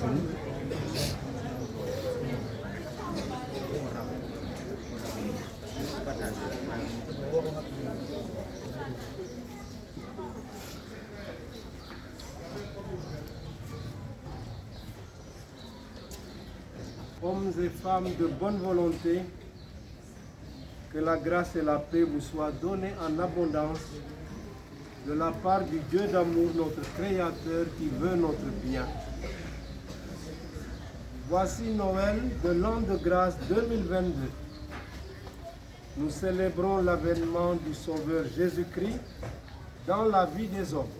Hommes et femmes de bonne volonté, que la grâce et la paix vous soient données en abondance de la part du Dieu d'amour, notre Créateur, qui veut notre bien. Voici Noël de l'an de grâce 2022. Nous célébrons l'avènement du Sauveur Jésus-Christ dans la vie des hommes.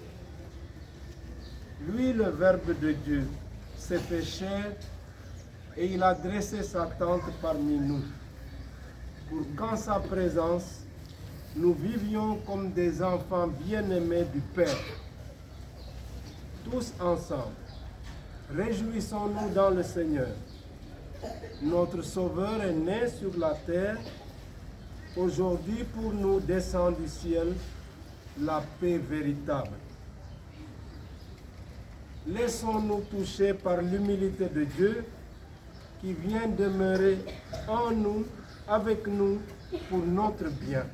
Lui, le Verbe de Dieu, s'est fait chair et il a dressé sa tente parmi nous, pour qu'en sa présence, nous vivions comme des enfants bien-aimés du Père. Tous ensemble, réjouissons-nous dans le Seigneur. Notre Sauveur est né sur la terre. Aujourd'hui, pour nous, descend du ciel la paix véritable. Laissons-nous toucher par l'humilité de Dieu qui vient demeurer en nous, avec nous, pour notre bien.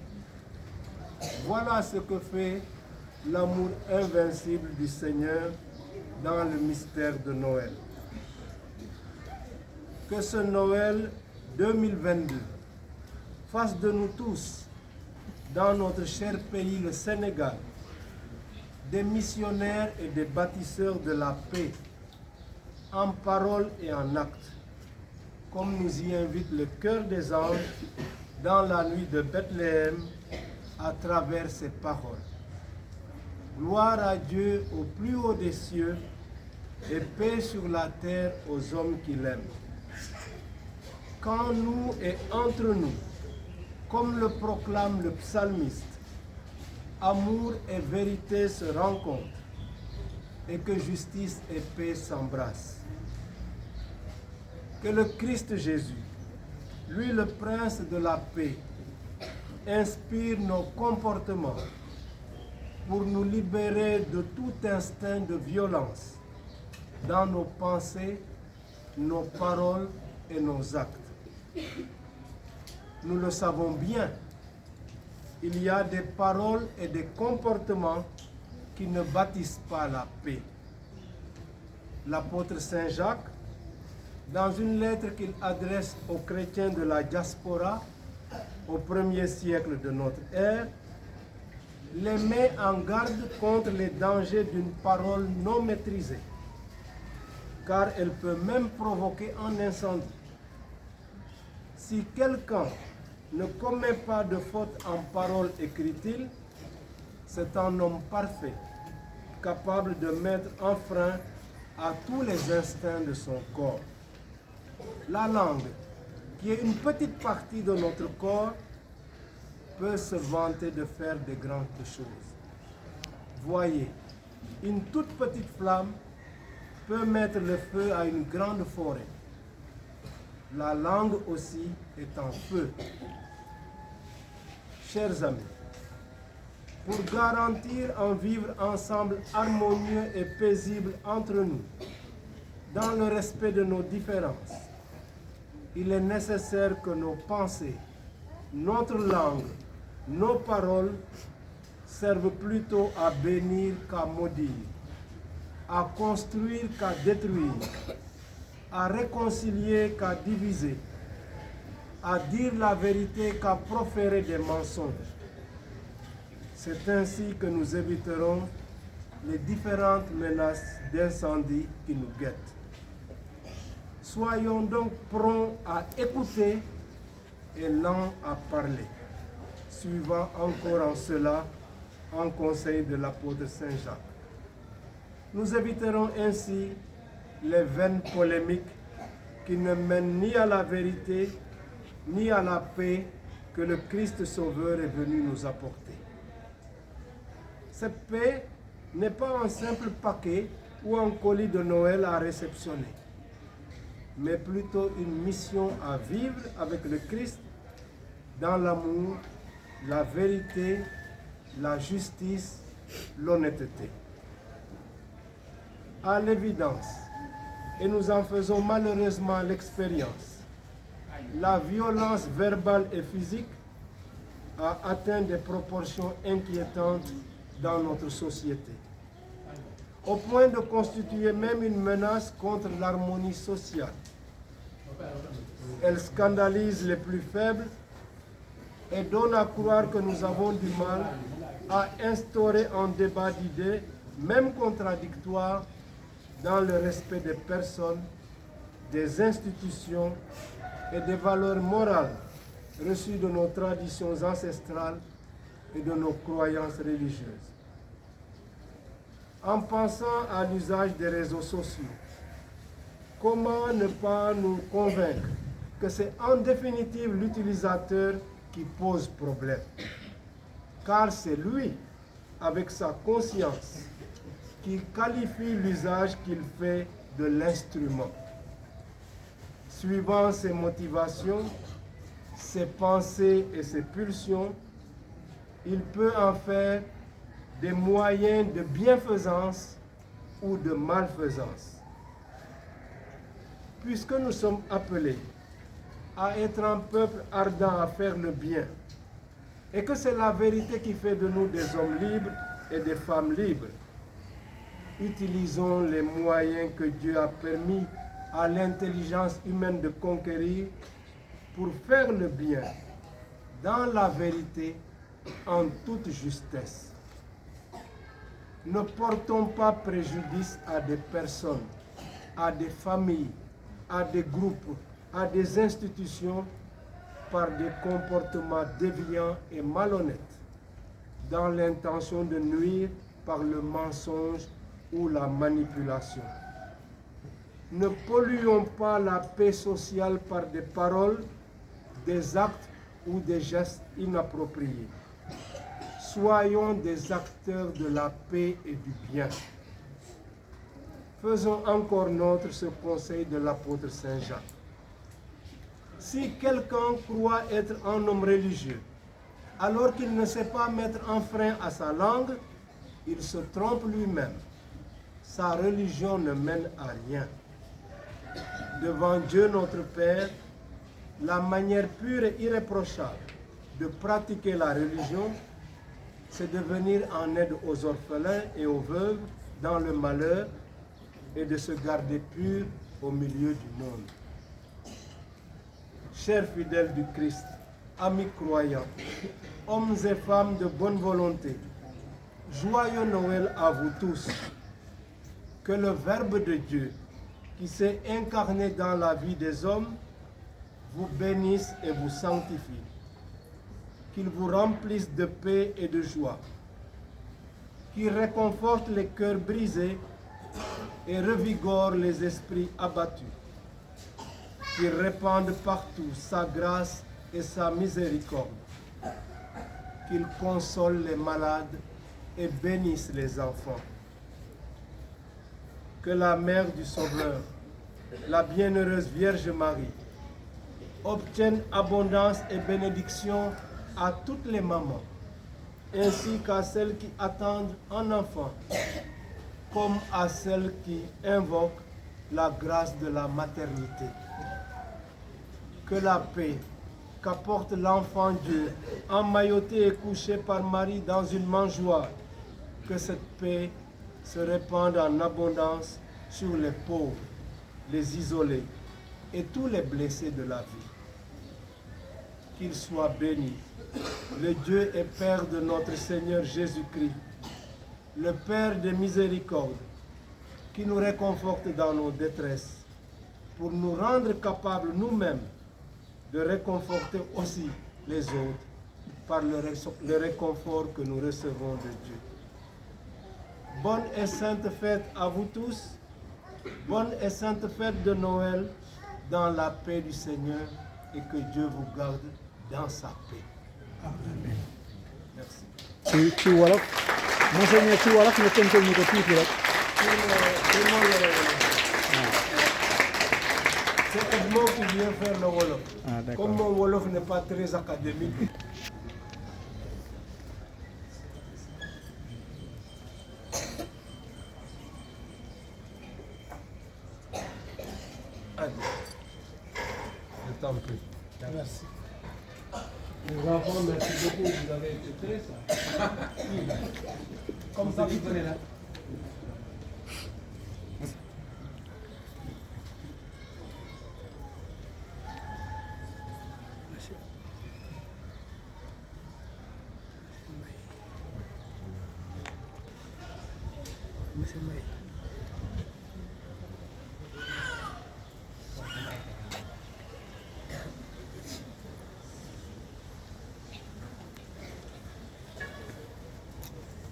Voilà ce que fait l'amour invincible du Seigneur dans le mystère de Noël. Que ce Noël 2022 fasse de nous tous, dans notre cher pays, le Sénégal, des missionnaires et des bâtisseurs de la paix, en parole et en acte, comme nous y invite le cœur des anges dans la nuit de Bethléem à travers ces paroles. Gloire à Dieu au plus haut des cieux et paix sur la terre aux hommes qui l'aiment. Qu'en nous et entre nous, comme le proclame le psalmiste, amour et vérité se rencontrent et que justice et paix s'embrassent. Que le Christ Jésus, lui le prince de la paix, inspire nos comportements pour nous libérer de tout instinct de violence dans nos pensées, nos paroles et nos actes. Nous le savons bien, il y a des paroles et des comportements qui ne bâtissent pas la paix. L'apôtre Saint Jacques, dans une lettre qu'il adresse aux chrétiens de la diaspora au 1er siècle de notre ère, les met en garde contre les dangers d'une parole non maîtrisée, car elle peut même provoquer un incendie. Si quelqu'un ne commet pas de faute en parole, écrit-il, c'est un homme parfait, capable de mettre un frein à tous les instincts de son corps. La langue, qui est une petite partie de notre corps, peut se vanter de faire de grandes choses. Voyez, une toute petite flamme peut mettre le feu à une grande forêt. La langue aussi est en feu. Chers amis, pour garantir un vivre ensemble harmonieux et paisible entre nous, dans le respect de nos différences, il est nécessaire que nos pensées, notre langue, nos paroles servent plutôt à bénir qu'à maudire, à construire qu'à détruire, à réconcilier qu'à diviser, à dire la vérité qu'à proférer des mensonges. C'est ainsi que nous éviterons les différentes menaces d'incendie qui nous guettent. Soyons donc prompts à écouter et lents à parler, suivant encore en cela un conseil de l'apôtre Saint Jacques. Nous éviterons ainsi les vaines polémiques qui ne mènent ni à la vérité, ni à la paix que le Christ Sauveur est venu nous apporter. Cette paix n'est pas un simple paquet ou un colis de Noël à réceptionner, mais plutôt une mission à vivre avec le Christ dans l'amour, la vérité, la justice, l'honnêteté. À l'évidence, et nous en faisons malheureusement l'expérience. La violence verbale et physique a atteint des proportions inquiétantes dans notre société, au point de constituer même une menace contre l'harmonie sociale. Elle scandalise les plus faibles et donne à croire que nous avons du mal à instaurer un débat d'idées, même contradictoires, dans le respect des personnes, des institutions et des valeurs morales reçues de nos traditions ancestrales et de nos croyances religieuses. En pensant à l'usage des réseaux sociaux, comment ne pas nous convaincre que c'est en définitive l'utilisateur qui pose problème, car c'est lui, avec sa conscience, qui qualifie l'usage qu'il fait de l'instrument. Suivant ses motivations, ses pensées et ses pulsions, il peut en faire des moyens de bienfaisance ou de malfaisance. Puisque nous sommes appelés à être un peuple ardent à faire le bien, et que c'est la vérité qui fait de nous des hommes libres et des femmes libres, utilisons les moyens que Dieu a permis à l'intelligence humaine de conquérir pour faire le bien dans la vérité en toute justesse. Ne portons pas préjudice à des personnes, à des familles, à des groupes, à des institutions par des comportements déviants et malhonnêtes, dans l'intention de nuire par le mensonge ou la manipulation. Ne polluons pas la paix sociale par des paroles, des actes ou des gestes inappropriés. Soyons des acteurs de la paix et du bien. Faisons encore nôtre ce conseil de l'apôtre Saint Jacques. Si quelqu'un croit être un homme religieux, alors qu'il ne sait pas mettre un frein à sa langue, il se trompe lui-même. Sa religion ne mène à rien. Devant Dieu notre Père, la manière pure et irréprochable de pratiquer la religion, c'est de venir en aide aux orphelins et aux veuves dans le malheur et de se garder pur au milieu du monde. Chers fidèles du Christ, amis croyants, hommes et femmes de bonne volonté, joyeux Noël à vous tous. Que le Verbe de Dieu, qui s'est incarné dans la vie des hommes, vous bénisse et vous sanctifie. Qu'il vous remplisse de paix et de joie. Qu'il réconforte les cœurs brisés et revigore les esprits abattus. Qu'il répande partout sa grâce et sa miséricorde. Qu'il console les malades et bénisse les enfants. Que la mère du Sauveur, la bienheureuse Vierge Marie, obtienne abondance et bénédiction à toutes les mamans, ainsi qu'à celles qui attendent un enfant, comme à celles qui invoquent la grâce de la maternité. Que la paix qu'apporte l'enfant Dieu, emmailloté et couché par Marie dans une mangeoire, que cette paix se répande en abondance sur les pauvres, les isolés et tous les blessés de la vie. Qu'il soit béni, le Dieu et Père de notre Seigneur Jésus-Christ, le Père de miséricorde, qui nous réconforte dans nos détresses, pour nous rendre capables nous-mêmes de réconforter aussi les autres par le réconfort que nous recevons de Dieu. Bonne et sainte fête à vous tous, bonne et sainte fête de Noël dans la paix du Seigneur et que Dieu vous garde dans sa paix. Amen. Merci. ci wolof monseigneur ci wolof nga tënkal ñu ko tuuti rek. C'est Edmond qui vient faire le wolof. Ah, d'accord. Comme mon wolof n'est pas très académique. Bravo, merci beaucoup, vous avez été très sage. Comme ça, vous venez là. Monsieur Mbaye.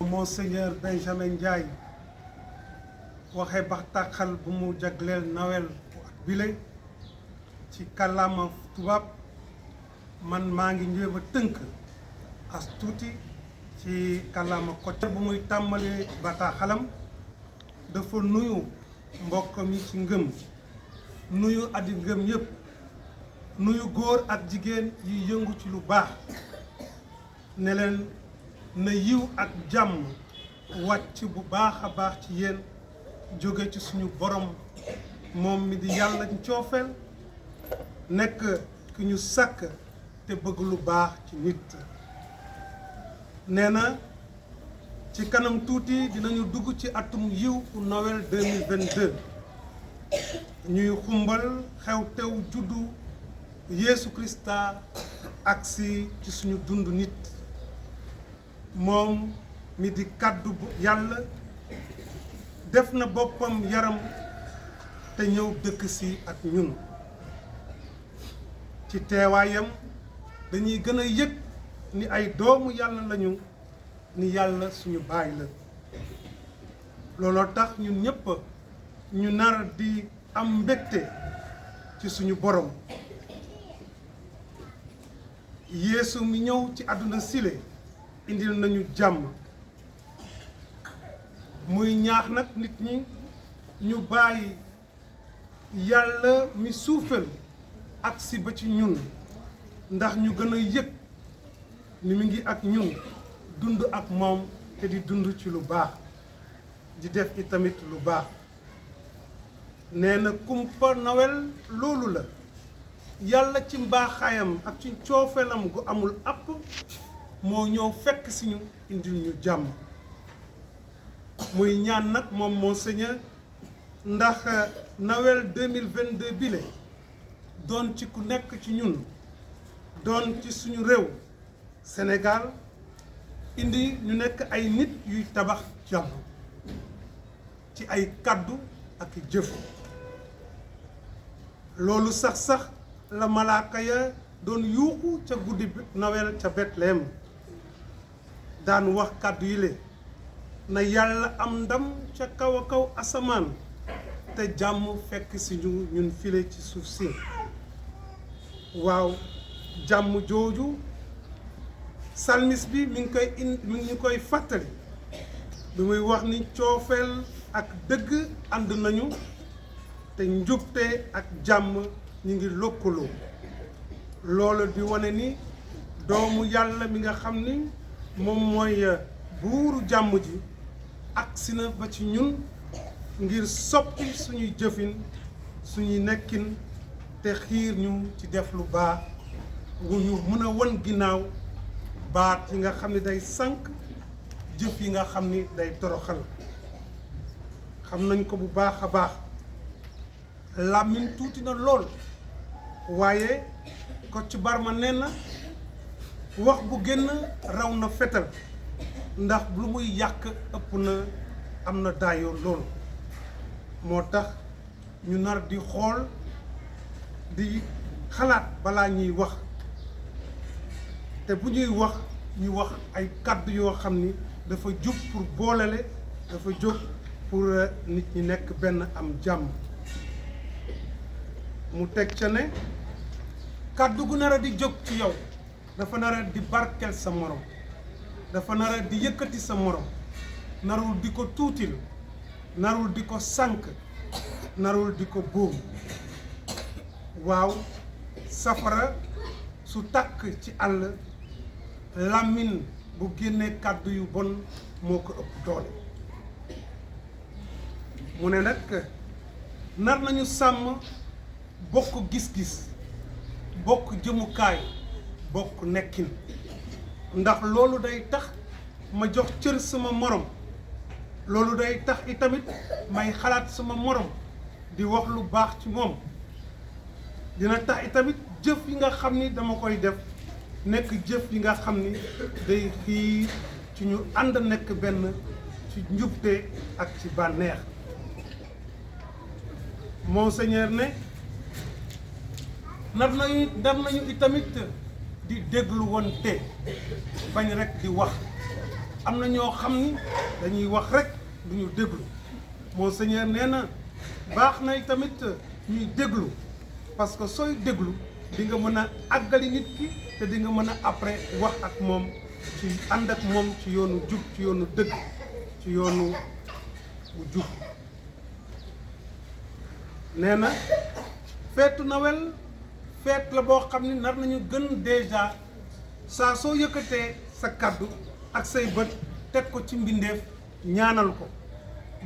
Monseigneur Benjamin Ndiaye waxe baxtaaxal bu mu jagleel Noël bile ci kàllaama tubaab man maa ngi ñëw a tënk as tuuti ci kàllaama Kocc bu muy tàmbali bataaxalam dafa nuyu mbokk mi ci ngëm nuyu addi ngëm yëpp nuyu góor ak jigéen yi yëngu ci lu baax ne leen na yiw ak jàmm wàcc bu baax a baax ci yéen jóge ci suñu borom moom mi di yàlla coofeel nekk ki ñu sàkk te bëgg lu baax ci nit nee na ci kanam tuuti dinañu dugg ci atum yiw Noël 2022 ñuy xumbal xew-xew juddu Yeesu Krista agsi ci suñu dund nit moom mi di kàddu bu yàlla def na boppam yaram te ñëw dëkk si ak ñun ci teewaayam dañuy gën a yëg ni ay doomu yàlla lañu ni yàlla suñu baay la looloo tax ñun ñëpp ñu nar di am mbégte ci suñu borom Yeesu mi ñëw ci àdduna sile indil nañu jàmm muy ñaax nag nit ñi ñu bàyyi yàlla mi suufel agsi ba ci ñun ndax ñu gën a yëg ni mi ngi ak ñun dund ak moom te di dund ci lu baax di def itamit lu baax nee na kumpa Noël loolu la yàlla ci mbaaxaayam ak ci coofeelam gu amul àpp moo ñëw fekk si ñu indil ñu jàmm muy ñaan nag moom Monseigneur ndax Noël 2022 bile doon ci ku nekk ci ñun doon ci suñu réew Sénégal indi ñu nekk ay nit yuy tabax jàmm ci ay kàddu ak jëf loolu sax la malaaka ya doon yuuxu ca guddi Noël ca Bethléem daan wax kàddu yi le na yàlla am ndam ca kaw a kaw asamaan te jàmm fekk si ñu ñun file ci suuf si waaw jàmm jooju salmis bi mi ngi koy fàttali bi muy wax ni coofeel ak dëgg ànd nañu te njubte ak jàmm ñu ngi lëkkaloo loolu di wane ni doomu yàlla mi nga xam ni moom mooy buuru jàmm ji agsi na ba ci ñun ngir soppi suñuy jëfin suñuy nekkin te xiir ñu ci def lu baax wu ñu mën a won ginnaaw baat yi nga xam ni day sànq jëf yi nga xam ni day toroxal xam nañ ko bu baax a baax làmmiñ tuuti na lool waaye Kocc Barma nee na wax bu génn raw na fetal ndax lu muy yàq ëpp na am na daayoo loolu moo tax ñu nar di xool di xalaat balaa ñuy wax te bu ñuy wax ñu wax ay kàddu yoo xam ni dafa jóg pour boolale dafa jóg pour nit ñi nekk benn am jàmm mu teg ca ne kàddu gu nar a di jóg ci yow dafa nar a di barkel sa morom dafa nar a di yëkkati sa morom narul di ko tuutil narul di ko sànk narul di ko buum waaw safara su tàkk ci àll làmmiñ bu génnee kàddu yu bon moo ko ëpp doole mu ne nag nar nañu sàmm bokk gis-gis bokk jëmukaay bokk nekkin ndax loolu day tax ma jox cër sama morom loolu day tax itamit may xalaat sama morom di wax lu baax ci moom dina tax itamit jëf yi nga xam ni dama koy def nekk jëf yi nga xam ni day xiir ci ñu ànd nekk benn ci njubte ak ci bànneex Monseigneur ne nar nañu itamit di déglu wante bañ rek di wax am na ñoo xam ni dañuy wax rek du ñu déglu Monseigneur nee na baax na itamit ñuy déglu parce que sooy déglu di nga mën a àggali nit ki te di nga mën a après wax ak moom ci ànd ak moom ci yoonu jub ci yoonu dëgg ci yoonu bu jub nee na feetu Noël feet la boo xam ni nar nañu gën déjà saa soo yëkkatee sa kàddu ak say bët teg ko ci mbindeef ñaanal ko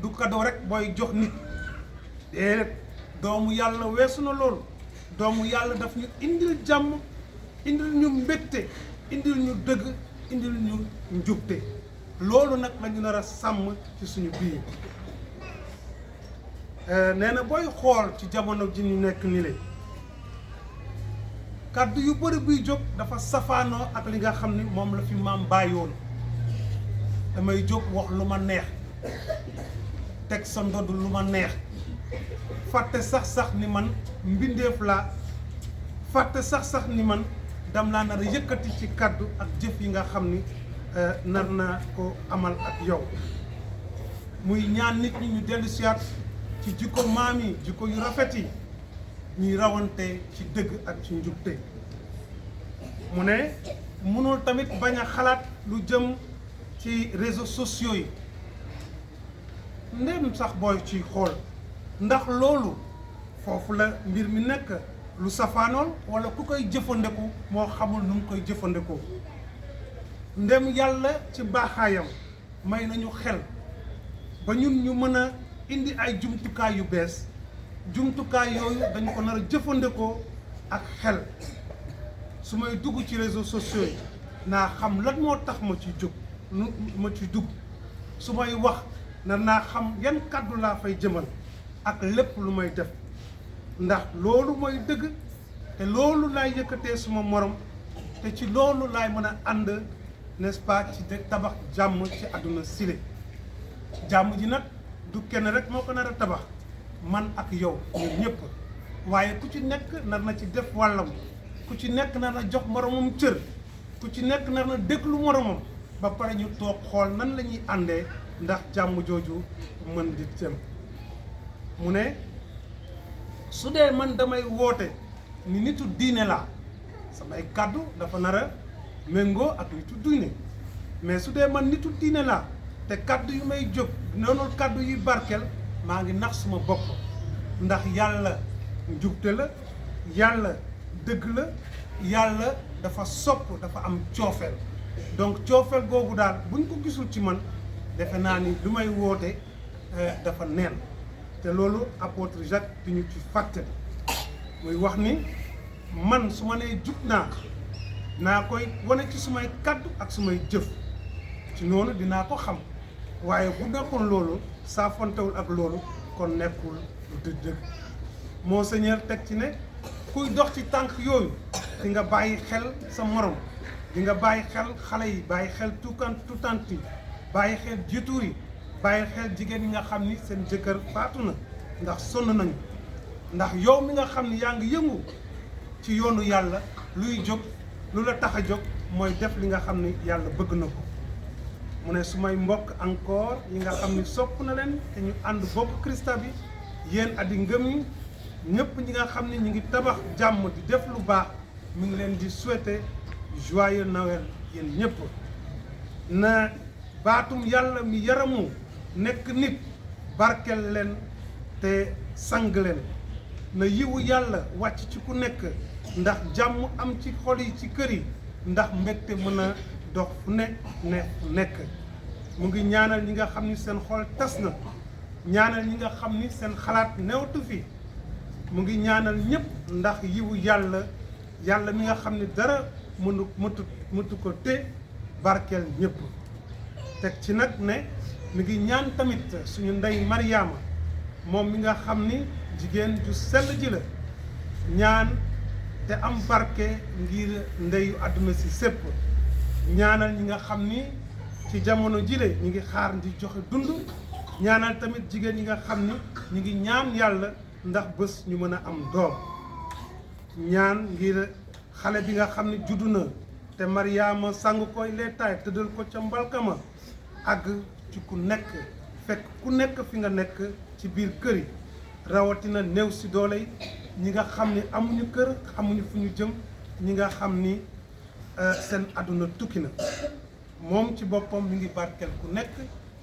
du cadeau rek booy jox nit déedéet doomu yàlla weesu na loolu doomu yàlla daf ñu indil jàmm indil ñu mbégte indil ñu dëgg indil ñu njubte loolu nag lañu nar a sàmm ci suñu biir nee na booy xool ci jamono ji ñu nekk ni le kàddu yu bëri buy jóg dafa safaanoo ak li nga xam ni moom la fi maam bàyyoon damay jóg wax lu ma neex teg sa ndodd lu ma neex fàtte sax ni man mbindeef laa fàtte sax ni man dam laa nar a yëkkati ci kàddu ak jëf yi nga xam ni nar na ko amal ak yow muy ñaan nit ñi ñu dellu siyaat ci jikko maam yi jikko yu rafet yi ñuy rawante ci dëgg ak ci njubte mu ne mënul tamit bañ a xalaat lu jëm ci réseaux sociaux yi ndem sax booy ci xool ndax loolu foofu la mbir mi nekk lu safaanool walla ku koy jëfandiku moo xamul nu mu koy jëfandikoo ndem yàlla ci baaxaayam may nañu xel ba ñun ñu mën a indi ay jumtukaay yu bees jumtukaay yooyu dañu ko nar a jëfandikoo ak xel su may dugg ci réseaux sociaux yi naa xam lan moo tax ma ci jóg ma ci dugg su may wax naa xam yan kàddu laa fay jëmal ak lépp lu may def ndax loolu mooy dëgg te loolu laay yëkkatee suma morom te ci loolu laay mën a ànd n'est-ce pas ci tabax jàmm ci àdduna sile jàmm ji nag du kenn rek moo ko nar a tabax man ak yow ñun ñëpp waaye ku ci nekk nar na ci def wàllam ku ci nekk nar na jox moromam cër ku ci nekk nar na déglu moromam ba pare ñu toog xool nan la ñuy àndee ndax jàmm jooju mën di jëm mu ne su dee man damay woote ni nitu diine laa samay kàddu dafa nar a méngoo ak nitu diine mais su dee man nitu diine laa te kàddu yu may jóg noonu kàddu yi barkeel maa ngi nax suma bopp ndax yàlla njubte la yàlla dëgg la yàlla dafa sopp dafa am coofeel donc coofeel googu daal buñ ko gisul ci man defe naa ni lu may woote dafa neen te loolu apôtre Jacques di ñu ci fàtte muy wax ni man su ma nee jub naa koy wane ci sumay kàddu ak sumay jëf ci noonu dinaa ko xam waaye bu nekkoon loolu saa fontewul ak loolu kon nekkul lu dëgg Monseigneur teg ci ne kuy dox ci tànk yooyu di nga bàyyi xel sa morom di nga bàyyi xel xale yi bàyyi xel tuutant yi bàyyi xel jituur yi bàyyi xel jigéen ñi nga xam ni seen jëkkër faatu na ndax sonn nañu ndax yow mi nga xam ni yaa ngi yëngu ci yoonu yàlla luy jóg lu la tax a jóg mooy def li nga xam ni yàlla bëgg na ko mu ne su may mbokk encore yi nga xam ni sopp na leen te ñu ànd bokk Krista bi yéen addi ngëm yi ñëpp ñi nga xam ni ñu ngi tabax jàmm di def lu baax mi ngi leen di souhaiter joyeux Noël yéen ñëpp na baatum yàlla mi yaramu nekk nit barkel leen te sang leen na yiwu yàlla wàcc ci ku nekk ndax jàmm am ci xol yi ci kër yi ndax mbégte mën a dox fu nekk mu ngi ñaanal ñi nga xam ni seen xol tas na ñaanal ñi nga xam ni seen xalaat newtu fi mu ngi ñaanal ñëpp ndax yiwu yàlla mi nga xam ni dara mëtu ko te barkeel ñëpp teg ci nag ne mi ngi ñaan tamit suñu ndey Mariama moom mi nga xam ni jigéen ju sell ji la ñaan te am barke ngir ndeyu àdduna si sépp ñaanal ñi nga xam ni ci jamono jile ñi ngi xaar di joxe dund ñaanal tamit jigéen ñi nga xam ni ñi ngi ñaan yàlla ndax bés ñu mën a am doom ñaan ngir xale bi nga xam ne juddu na te Mariama sang koy leetaay tëddal ko ca mbalkama àgg ci ku nekk fekk ku nekk fi nga nekk ci biir kër yi rawatina néew si doole yi ñi nga xam ni amuñu kër xamuñu fu ñu jëm ñi nga xam ni seen àdduna tukki na moom ci boppam mi ngi barkeel ku nekk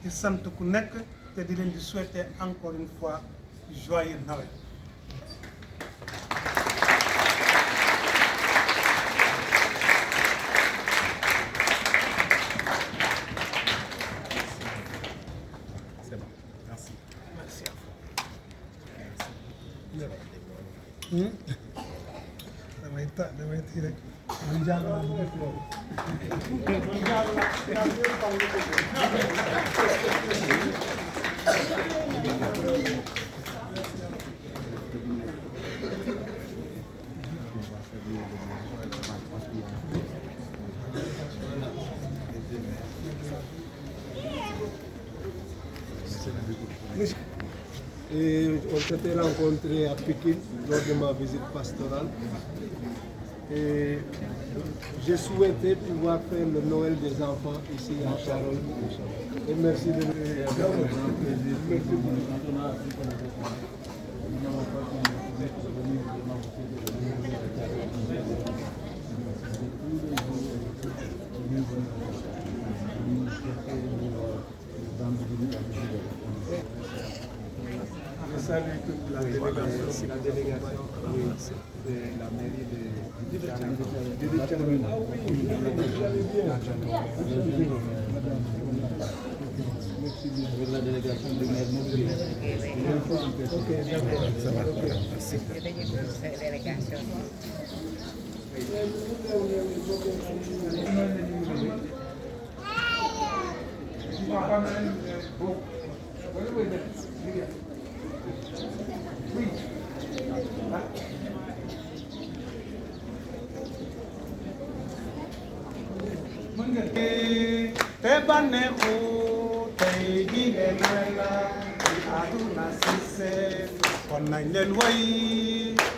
di sant ku nekk te di leen di souhaiter encore une fois joyeux Noël. C'est bon, merci. Merci à vous. damay tii rek. Et on s'était rencontrés à Pékin lors de ma visite pastorale. Et j'ai souhaité pouvoir faire le Noël des enfants ici à Charolles. Et merci de Je salue toute la délégation. La délégation, oui, c'est la mairie de Ah oui, vous allez bien. Avec la délégation de maire Mouride. Ok, d'accord. Ça va. Merci. te bànneexu tey jii de Noël la ci àdduna si seet kon nañ leen woy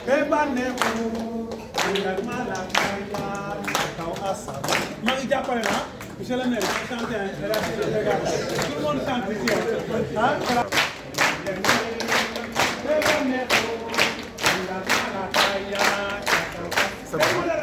te bànneexu àndal malaaka ya kaw asamaan. maa ngi jàppale na monsieur le maire je chante tout le monde chante ici ah te bànneexu àndal malaaka ya kaw asamaan.